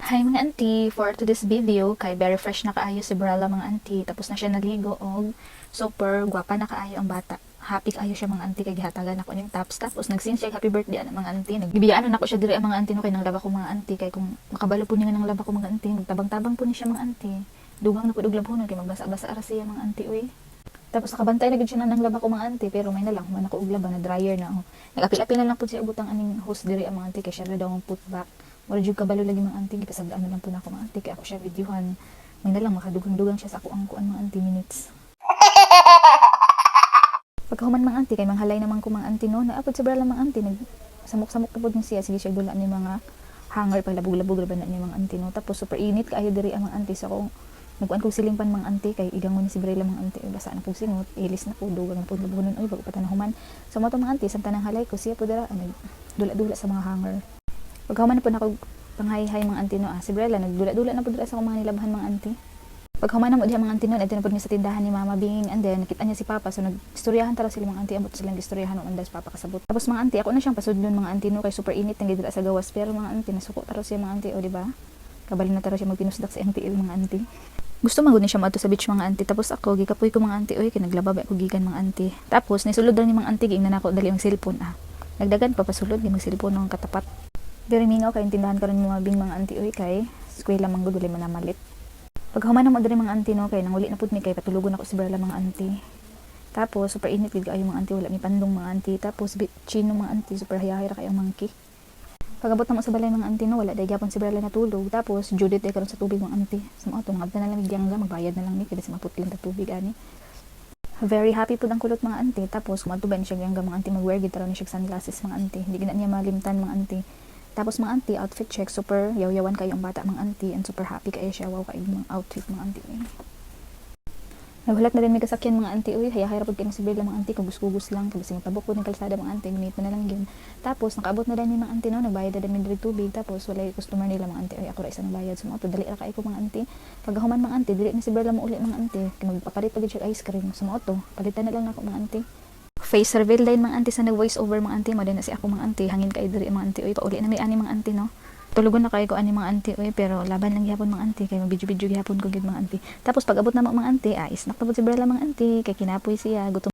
Hi mga auntie, for today's video, kay very fresh na kaayo si Brala mga auntie, tapos na siya naligo og super gwapa na kaayo ang bata. Happy kaayo siya mga auntie kay gihatagan ako ning tops, tapos nag-sing siya happy birthday ana mga auntie. Nagbibiyaan na ako siya diri ang mga auntie no kay nang laba ko mga auntie kay kung makabalo po niya nang laba ko mga auntie, magtabang-tabang po ni siya mga auntie. Dugang na po og labhonon kay magbasa-basa ara siya mga auntie uy. Tapos nakabantay na gid siya nang laba ko mga auntie, pero may na lang man ako og laba na dryer na. Oh. Nag-apil-apil na lang po siya butang aning host diri ang mga auntie kay siya ra daw ang put back. Wala jud kabalo lagi mga auntie gipasagdaan na lang po na ako mga auntie kay ako siya videohan. May na lang makadugang-dugang siya sa ako ang kuan mga auntie minutes. Pagkahuman mga auntie kay manghalay naman ko mga auntie no, naapod sa brala mga auntie nag samok-samok na pod siya sige siya dula ni mga hanger paglabog-labog ra ba na ni mga auntie no. Tapos super init kaayo diri ang mga auntie sa kung nagkuan kog siling pan mga auntie kay igangon ni si Brela mga auntie basa na pud singot ilis na pud dugang na pud labunon oy bago pa tanahuman. So mo to mga auntie samtang halay ko siya pud dira nagdula-dula sa mga hanger. Paghuman na po na kog panghay-hay mga auntie no, si Brela nagdula-dula na po dira sa mga nilabahan mga auntie. Paghuman na mo diha mga auntie no, adto na po niya sa tindahan ni Mama Bing and then nakita niya si Papa so nagistoryahan tara sila mga auntie ambot silang gistoryahan og andas Papa kasabot. Tapos mga auntie ako na siyang pasudlon mga auntie no kay super init nang dira sa gawas pero mga auntie nasuko taro siya mga auntie o di ba? Kabalo na taro siya magpinusdak sa MTL mga auntie. Gusto magud ni siya maadto sa beach mga auntie tapos ako gikapoy ko mga auntie oy kay naglaba ba ako gikan mga auntie. Tapos nisulod ra ni mga auntie giingnan ako dali ang cellphone Nagdagan pa pasulod gi mag cellphone ng katapat. Diri mingaw kay tindahan karon mga bing mga auntie oy kay eskwela man gud walay manamalit. Paghuman na mo diri mga auntie no kay nanguli na pud mi kay patulugon ako si Brala mga auntie. Tapos super init gid kaayo mga auntie wala mi pandong mga auntie tapos chino mga auntie super hayahay ra kay ang monkey. Pagabot na mo sa balay mga auntie no wala day gyapon si Brala natulog tapos Judith ay karon sa tubig mga auntie. Sa mo to ngabta na lang giyangga magbayad na lang ni kay sa maputlan ta tubig ani. Very happy pud ang kulot mga auntie tapos kumadto ba ni siya giyangga mga auntie magwear gid taron ni siya sunglasses mga auntie. Hindi gina niya malimtan mga auntie. Tapos mga auntie, outfit check, super yaw-yawan kayo ang bata mga auntie and super happy kayo siya. Wow kayo mga outfit mga auntie. Naghulat na rin may kasakyan mga auntie. Uy, hayahira po kayo ng sibir lang mga auntie. Kugus-kugus lang. Kasi tabok po ng kalsada mga auntie. Gunit na lang yun. Tapos nakaabot na rin mga auntie no. Nagbayad na rin may tubig. Tapos wala yung customer nila mga auntie. Ay ako ra isa nagbayad. So mga dali ra kayo mga auntie. Pagkahuman mga auntie, dili na sibir lang mo ulit mga auntie. Kaya magpapalit pag siya ice cream. So mga to, palitan na lang ako mga auntie. Face reveal din mga auntie sa nag-voice over mga auntie mo din na si ako mga auntie hangin kay diri mga auntie oy pauli na may ani mga auntie no tulugon na kay ko ani mga auntie oy pero laban lang gyapon mga auntie kay mag-video gyapon ko gid mga auntie tapos pag abot na mga auntie snack na pud si Brela mga auntie kay kinapoy siya gutom